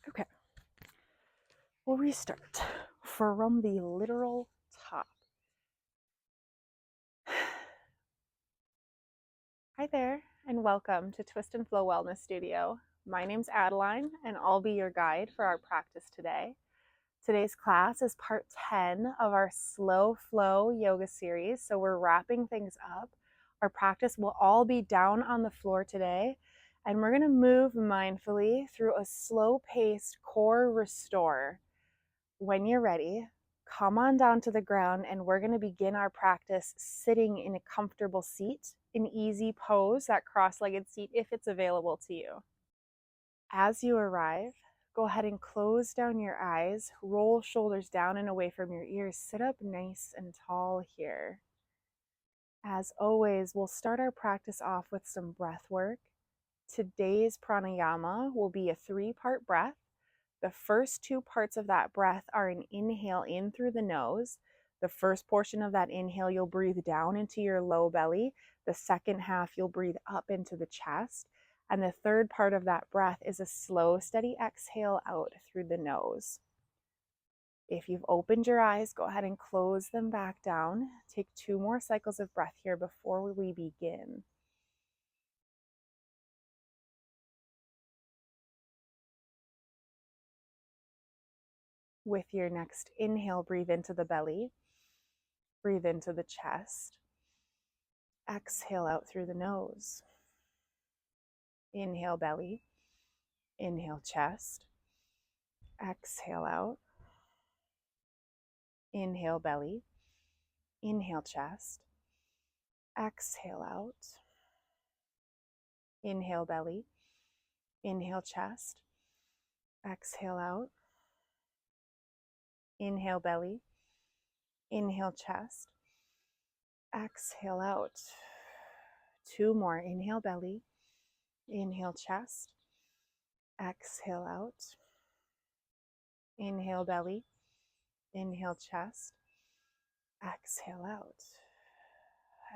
Okay, we'll restart from the literal top. Hi there, and welcome to Twist and Flow Wellness Studio. My name's Adeline, and I'll be your guide for our practice today. Today's class is part 10 of our Slow Flow yoga series, so we're wrapping things up. Our practice will all be down on the floor today, and we're going to move mindfully through a slow-paced core restore. When you're ready, come on down to the ground, and we're going to begin our practice sitting in a comfortable seat, an easy pose, that cross-legged seat if it's available to you. As you arrive, go ahead and close down your eyes, roll shoulders down and away from your ears, sit up nice and tall here. As always, we'll start our practice off with some breath work. Today's pranayama will be a 3-part breath. The first 2 parts of that breath are an inhale in through the nose. The first portion of that inhale, you'll breathe down into your low belly. The second half, you'll breathe up into the chest. And the third part of that breath is a slow, steady exhale out through the nose. If you've opened your eyes, go ahead and close them back down. Take 2 more cycles of breath here before we begin. With your next inhale, breathe into the belly. Breathe into the chest. Exhale out through the nose. Inhale belly. Inhale chest. Exhale out. Inhale belly. Inhale chest. Exhale out. Inhale belly. Inhale chest. Exhale out. Inhale belly. Inhale chest. Exhale out. 2 more. Inhale belly. Inhale chest. Exhale out. Inhale belly. Inhale chest. Exhale out.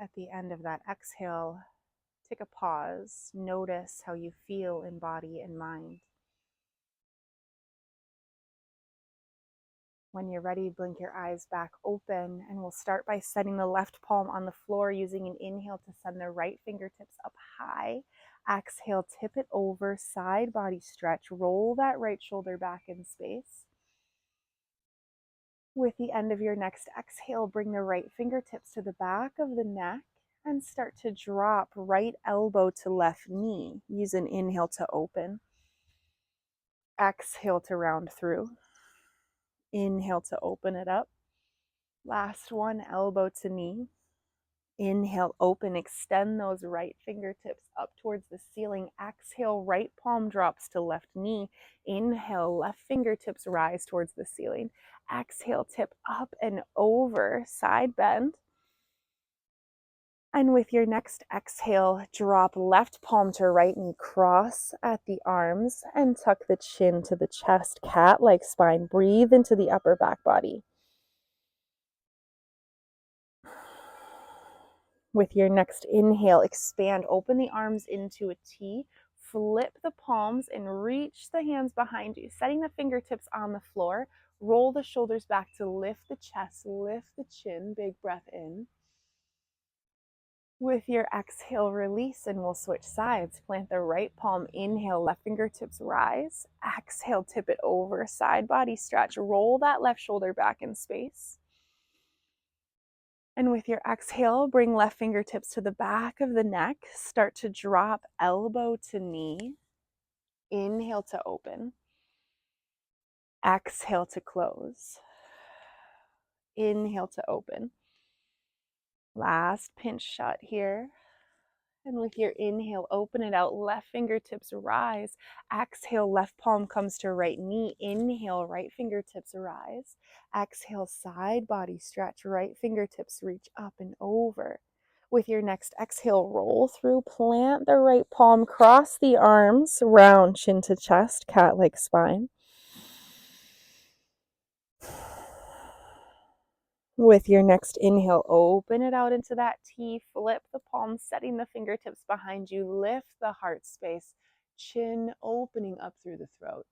At the end of that exhale, take a pause. Notice how you feel in body and mind. When you're ready, blink your eyes back open, and we'll start by setting the left palm on the floor, using an inhale to send the right fingertips up high. Exhale, tip it over, side body stretch. Roll that right shoulder back in space. With the end of your next exhale, bring the right fingertips to the back of the neck and start to drop right elbow to left knee. Use an inhale to open. Exhale to round through. Inhale to open it up. Last one, elbow to knee. Inhale, open, extend those right fingertips up towards the ceiling. Exhale, right palm drops to left knee. Inhale, left fingertips rise towards the ceiling. Exhale, tip up and over, side bend. And with your next exhale, drop left palm to right knee, cross at the arms, and tuck the chin to the chest, cat-like spine. Breathe into the upper back body. With your next inhale, expand, open the arms into a T, flip the palms and reach the hands behind you, setting the fingertips on the floor. Roll the shoulders back to lift the chest, lift the chin, big breath in. With your exhale, release, and we'll switch sides. Plant the right palm, inhale, left fingertips rise. Exhale, tip it over, side body stretch. Roll that left shoulder back in space. And with your exhale, bring left fingertips to the back of the neck. Start to drop elbow to knee. Inhale to open. Exhale to close. Inhale to open. Last pinch shut here. And with your inhale, open it out. Left fingertips rise. Exhale, left palm comes to right knee. Inhale, right fingertips rise. Exhale, side body stretch. Right fingertips reach up and over. With your next exhale, roll through. Plant the right palm, cross the arms, round chin to chest, cat-like spine. With your next inhale, open it out into that T, flip the palms, setting the fingertips behind you, lift the heart space, chin opening up through the throat.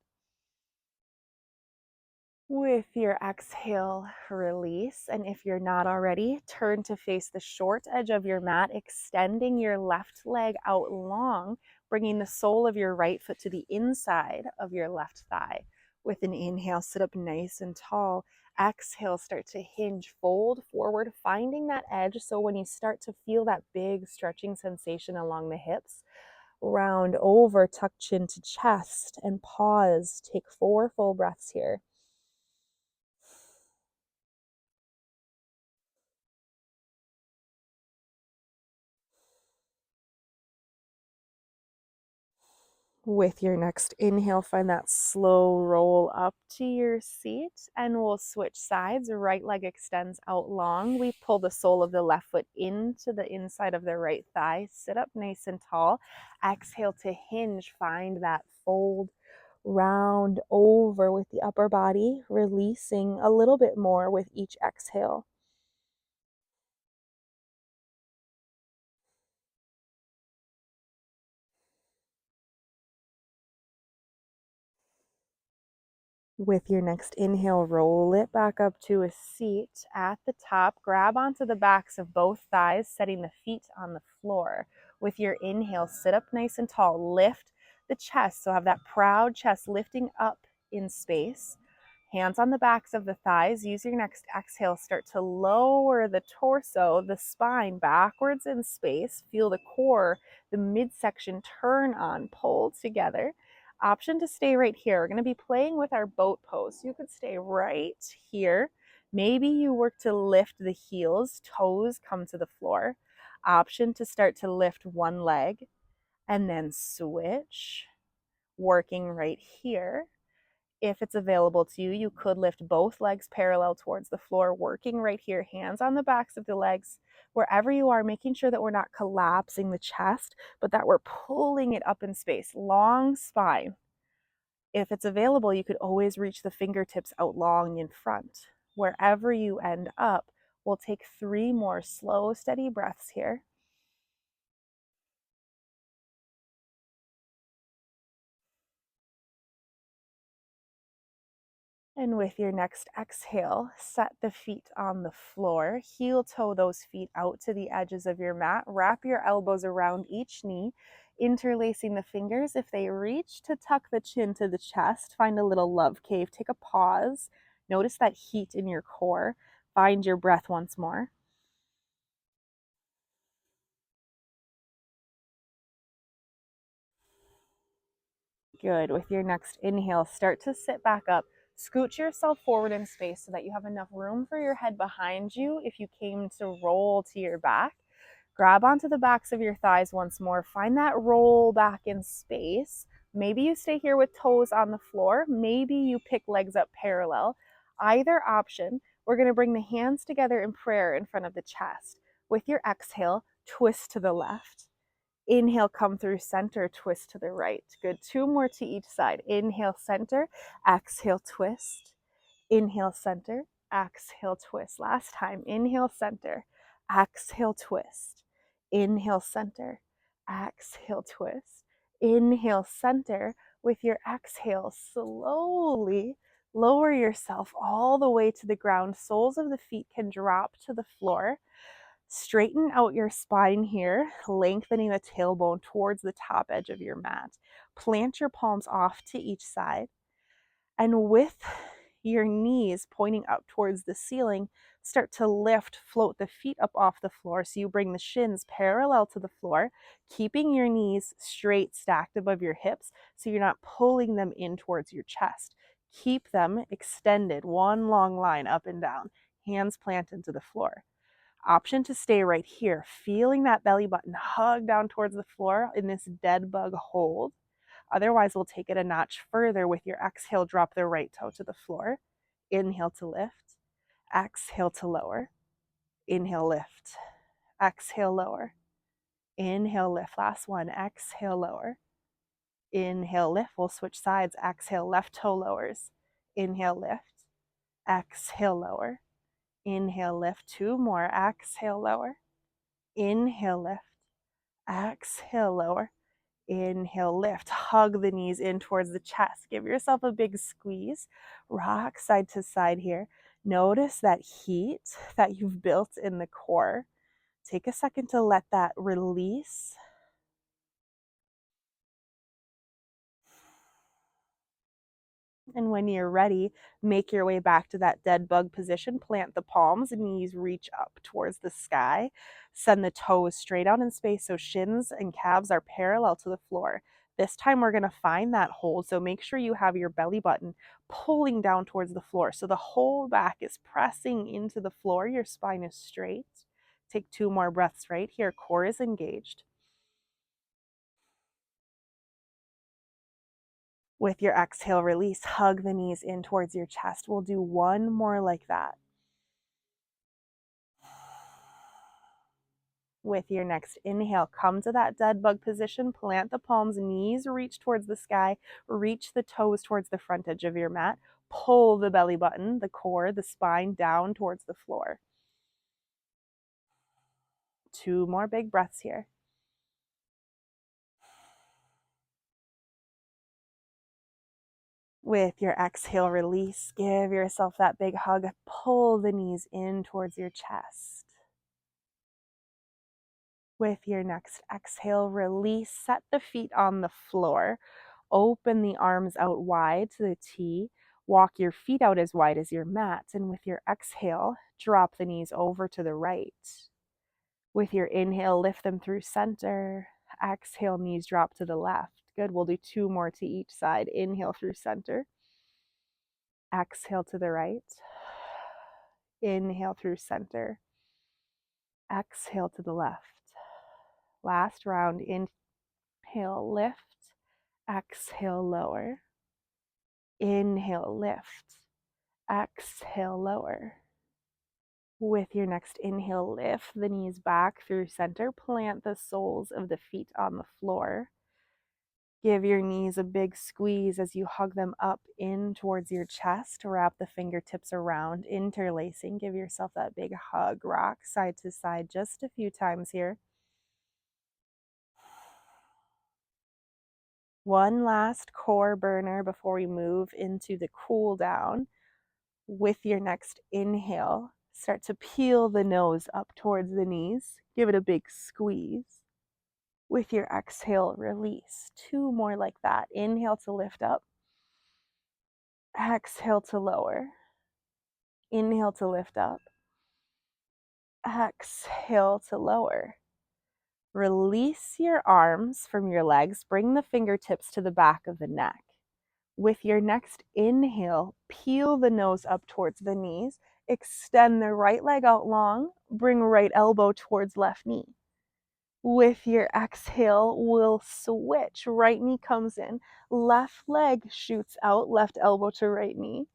With your exhale, release. And if you're not already, turn to face the short edge of your mat, extending your left leg out long, bringing the sole of your right foot to the inside of your left thigh. With an inhale, sit up nice and tall. Exhale, start to hinge, fold forward, finding that edge. So when you start to feel that big stretching sensation along the hips, round over, tuck chin to chest, and pause. Take 4 full breaths here. With your next inhale, find that slow roll up to your seat, and we'll switch sides. Right leg extends out long. We pull the sole of the left foot into the inside of the right thigh. Sit up nice and tall. Exhale to hinge. Find that fold. Round over with the upper body, releasing a little bit more with each exhale. With your next inhale, roll it back up to a seat at the top. Grab onto the backs of both thighs, setting the feet on the floor. With your inhale, sit up nice and tall. Lift the chest, so have that proud chest lifting up in space. Hands on the backs of the thighs. Use your next exhale. Start to lower the torso, the spine backwards in space. Feel the core, the midsection turn on, pull together. Option to stay right here. We're going to be playing with our boat pose. You could stay right here. Maybe you work to lift the heels, toes come to the floor. Option to start to lift one leg and then switch, working right here. If it's available to you, you could lift both legs parallel towards the floor, working right here, hands on the backs of the legs, wherever you are, making sure that we're not collapsing the chest, but that we're pulling it up in space. Long spine. If it's available, you could always reach the fingertips out long in front. Wherever you end up, we'll take 3 more slow, steady breaths here. And with your next exhale, set the feet on the floor. Heel toe those feet out to the edges of your mat. Wrap your elbows around each knee, interlacing the fingers. If they reach to tuck the chin to the chest, find a little love cave. Take a pause. Notice that heat in your core. Find your breath once more. Good. With your next inhale, start to sit back up. Scooch yourself forward in space so that you have enough room for your head behind you if you came to roll to your back. Grab onto the backs of your thighs once more. Find that roll back in space. Maybe you stay here with toes on the floor. Maybe you pick legs up parallel. Either option, we're going to bring the hands together in prayer in front of the chest. With your exhale, twist to the left. Inhale, come through center, twist to the right. Good. 2 more to each side. Inhale, center. Exhale, twist. Inhale, center. Exhale, twist. Last time. Inhale, center. Exhale, twist. Inhale, center. Exhale, twist. Inhale, center. With your exhale, slowly lower yourself all the way to the ground. Soles of the feet can drop to the floor. Straighten out your spine here, lengthening the tailbone towards the top edge of your mat. Plant your palms off to each side. And with your knees pointing up towards the ceiling, start to lift, float the feet up off the floor. So you bring the shins parallel to the floor, keeping your knees straight, stacked above your hips, so you're not pulling them in towards your chest. Keep them extended, one long line up and down, hands planted to the floor. Option to stay right here, feeling that belly button hug down towards the floor in this dead bug hold. Otherwise, we'll take it a notch further. With your exhale, drop the right toe to the floor. Inhale to lift. Exhale to lower. Inhale, lift. Exhale, lower. Inhale, lift. Last one. Exhale, lower. Inhale, lift. We'll switch sides. Exhale, left toe lowers. Inhale, lift. Exhale, lower. Inhale, lift. 2 more. Exhale, lower. Inhale, lift. Exhale, lower. Inhale, lift, hug the knees in towards the chest. Give yourself a big squeeze. Rock side to side here. Notice that heat that you've built in the core. Take a second to let that release. And when you're ready, make your way back to that dead bug position. Plant the palms, knees reach up towards the sky. Send the toes straight out in space so shins and calves are parallel to the floor. This time we're going to find that hold. So make sure you have your belly button pulling down towards the floor. So the whole back is pressing into the floor. Your spine is straight. Take 2 more breaths right here. Core is engaged. With your exhale, release, hug the knees in towards your chest. We'll do 1 more like that. With your next inhale, come to that dead bug position, plant the palms, knees reach towards the sky, reach the toes towards the front edge of your mat, pull the belly button, the core, the spine down towards the floor. 2 more big breaths here. With your exhale, release, give yourself that big hug, pull the knees in towards your chest. With your next exhale, release, set the feet on the floor. Open the arms out wide to the T. Walk your feet out as wide as your mat. And with your exhale, drop the knees over to the right. With your inhale, lift them through center. Exhale, knees drop to the left. Good. We'll do 2 more to each side. Inhale through center. Exhale to the right. Inhale through center. Exhale to the left. Last round. Inhale, lift. Exhale, lower. Inhale, lift. Exhale, lower. With your next inhale, lift the knees back through center. Plant the soles of the feet on the floor. Give your knees a big squeeze as you hug them up in towards your chest. Wrap the fingertips around, interlacing. Give yourself that big hug. Rock side to side just a few times here. 1 last core burner before we move into the cool down. With your next inhale, start to peel the nose up towards the knees. Give it a big squeeze. With your exhale, release. 2 more like that. Inhale to lift up. Exhale to lower. Inhale to lift up. Exhale to lower. Release your arms from your legs. Bring the fingertips to the back of the neck. With your next inhale, peel the nose up towards the knees. Extend the right leg out long. Bring right elbow towards left knee. With your exhale, we'll switch. Right knee comes in. Left leg shoots out. Left elbow to right knee.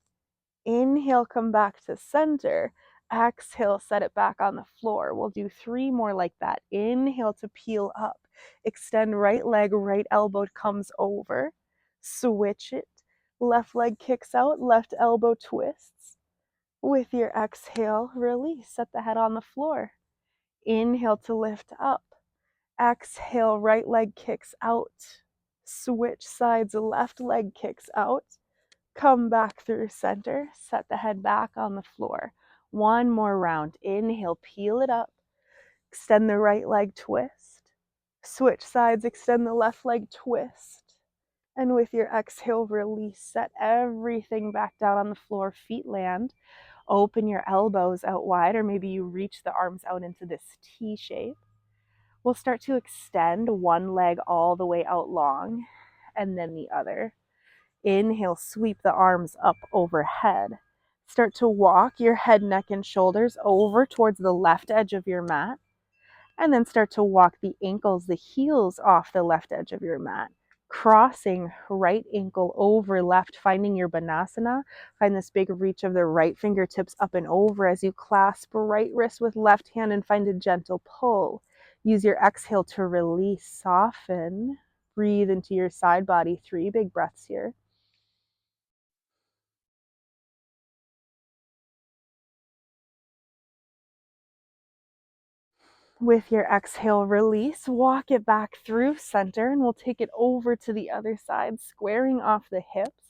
Inhale, come back to center. Exhale, set it back on the floor. We'll do 3 more like that. Inhale to peel up. Extend right leg, right elbow comes over. Switch it. Left leg kicks out, left elbow twists. With your exhale, release. Set the head on the floor. Inhale to lift up. Exhale, right leg kicks out. Switch sides, left leg kicks out. Come back through center. Set the head back on the floor. 1 more round. Inhale, peel it up. Extend the right leg, twist. Switch sides, extend the left leg, twist. And with your exhale, release. Set everything back down on the floor. Feet land. Open your elbows out wide, or maybe you reach the arms out into this T shape. We'll start to extend one leg all the way out long, and then the other. Inhale, sweep the arms up overhead. Start to walk your head, neck, and shoulders over towards the left edge of your mat. And then start to walk the ankles, the heels off the left edge of your mat. Crossing right ankle over left, finding your Banasana. Find this big reach of the right fingertips up and over as you clasp right wrist with left hand and find a gentle pull. Use your exhale to release, soften. Breathe into your side body. 3 big breaths here. With your exhale, release, walk it back through center, and we'll take it over to the other side, squaring off the hips.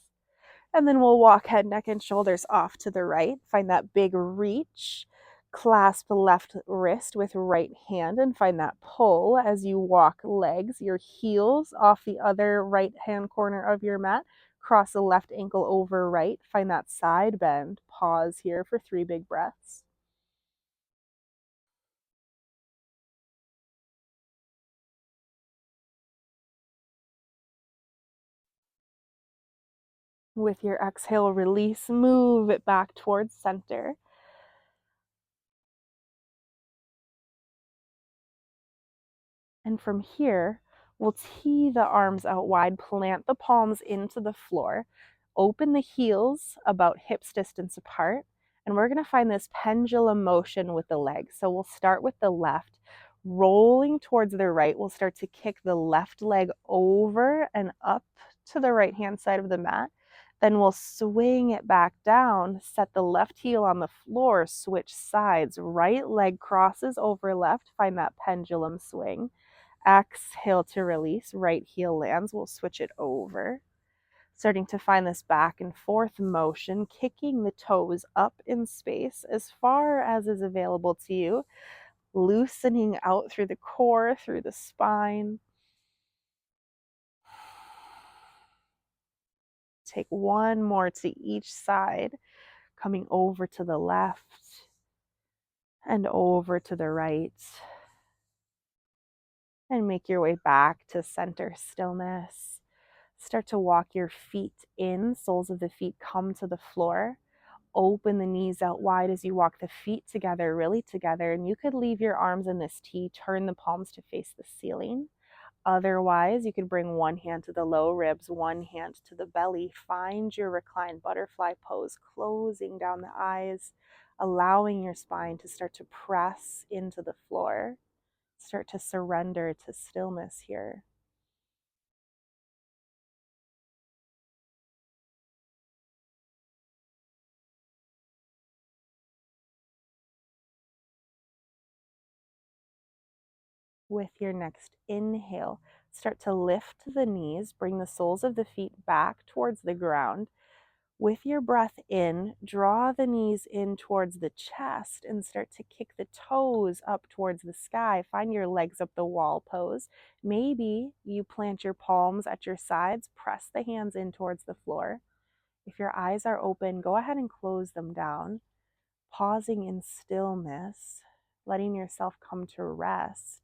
And then we'll walk head, neck, and shoulders off to the right. Find that big reach. Clasp the left wrist with right hand and find that pull as you walk legs, your heels off the other right hand corner of your mat. Cross the left ankle over right. Find that side bend. Pause here for 3 big breaths. With your exhale, release, move it back towards center. And from here, we'll tee the arms out wide, plant the palms into the floor, open the heels about hips distance apart, and we're going to find this pendulum motion with the legs. So we'll start with the left, rolling towards the right. We'll start to kick the left leg over and up to the right-hand side of the mat. Then we'll swing it back down, set the left heel on the floor, switch sides, right leg crosses over left, find that pendulum swing. Exhale to release, right heel lands, we'll switch it over. Starting to find this back and forth motion, kicking the toes up in space as far as is available to you, loosening out through the core, through the spine. Take one more to each side, coming over to the left and over to the right. And make your way back to center stillness. Start to walk your feet in, soles of the feet come to the floor. Open the knees out wide as you walk the feet together, really together. And you could leave your arms in this T, turn the palms to face the ceiling. Otherwise, you could bring one hand to the low ribs, one hand to the belly. Find your reclined butterfly pose, closing down the eyes, allowing your spine to start to press into the floor. Start to surrender to stillness here. With your next inhale, start to lift the knees, bring the soles of the feet back towards the ground. With your breath in, draw the knees in towards the chest and start to kick the toes up towards the sky. Find your legs up the wall pose. Maybe you plant your palms at your sides, press the hands in towards the floor. If your eyes are open, go ahead and close them down, pausing in stillness, letting yourself come to rest.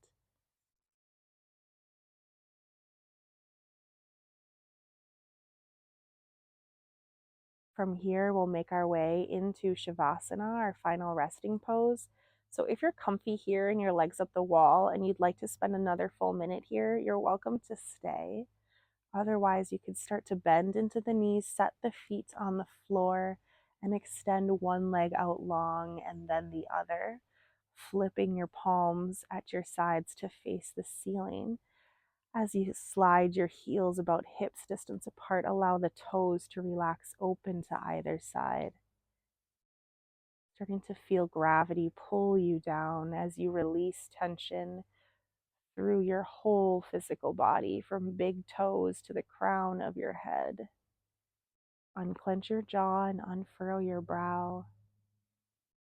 From here, we'll make our way into Shavasana, our final resting pose. So if you're comfy here and your legs up the wall and you'd like to spend another full minute here, you're welcome to stay. Otherwise, you could start to bend into the knees, set the feet on the floor, and extend one leg out long and then the other, flipping your palms at your sides to face the ceiling. As you slide your heels about hips distance apart, allow the toes to relax open to either side. Starting to feel gravity pull you down as you release tension through your whole physical body, from big toes to the crown of your head. Unclench your jaw and unfurrow your brow.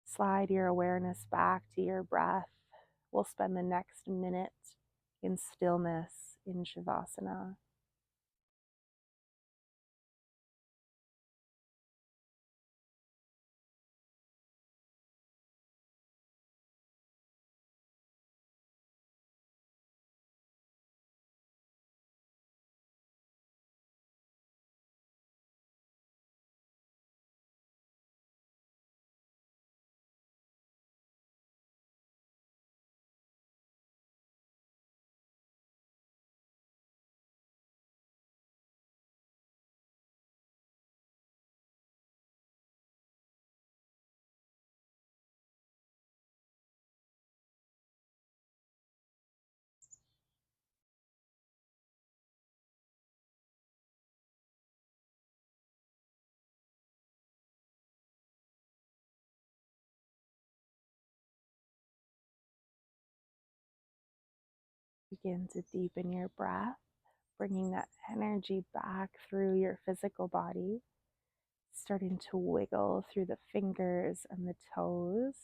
Slide your awareness back to your breath. We'll spend the next minute in stillness in Shavasana. begin to deepen your breath, bringing that energy back through your physical body, starting to wiggle through the fingers and the toes,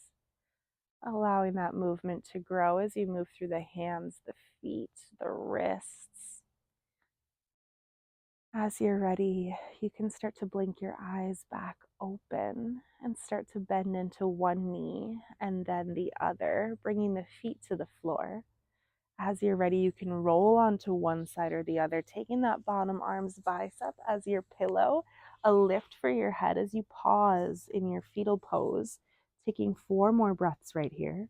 allowing that movement to grow as you move through the hands, the feet, the wrists. As you're ready, you can start to blink your eyes back open and start to bend into one knee and then the other, bringing the feet to the floor. As you're ready, you can roll onto one side or the other, taking that bottom arm's bicep as your pillow, a lift for your head as you pause in your fetal pose, taking 4 more breaths right here.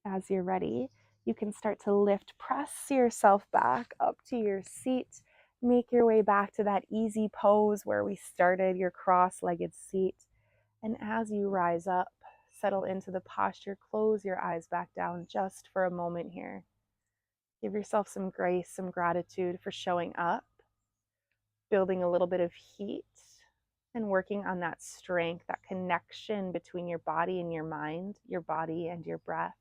As you're ready, you can start to lift, press yourself back up to your seat, make your way back to that easy pose where we started, your cross-legged seat. And as you rise up, settle into the posture, close your eyes back down just for a moment here. Give yourself some grace, some gratitude for showing up, building a little bit of heat, and working on that strength, that connection between your body and your mind, your body and your breath.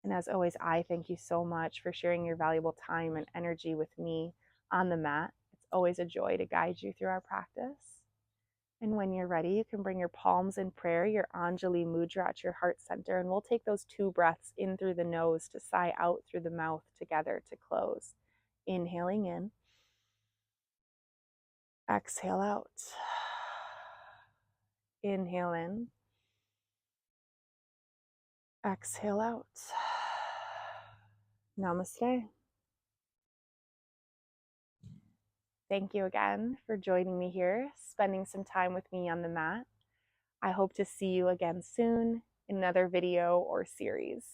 And as always, I thank you so much for sharing your valuable time and energy with me on the mat. It's always a joy to guide you through our practice. And when you're ready, you can bring your palms in prayer, your Anjali Mudra at your heart center, and we'll take those 2 breaths in through the nose to sigh out through the mouth together to close. Inhaling in, exhale out. Inhale in, exhale out. Namaste. Thank you again for joining me here, spending some time with me on the mat. I hope to see you again soon in another video or series.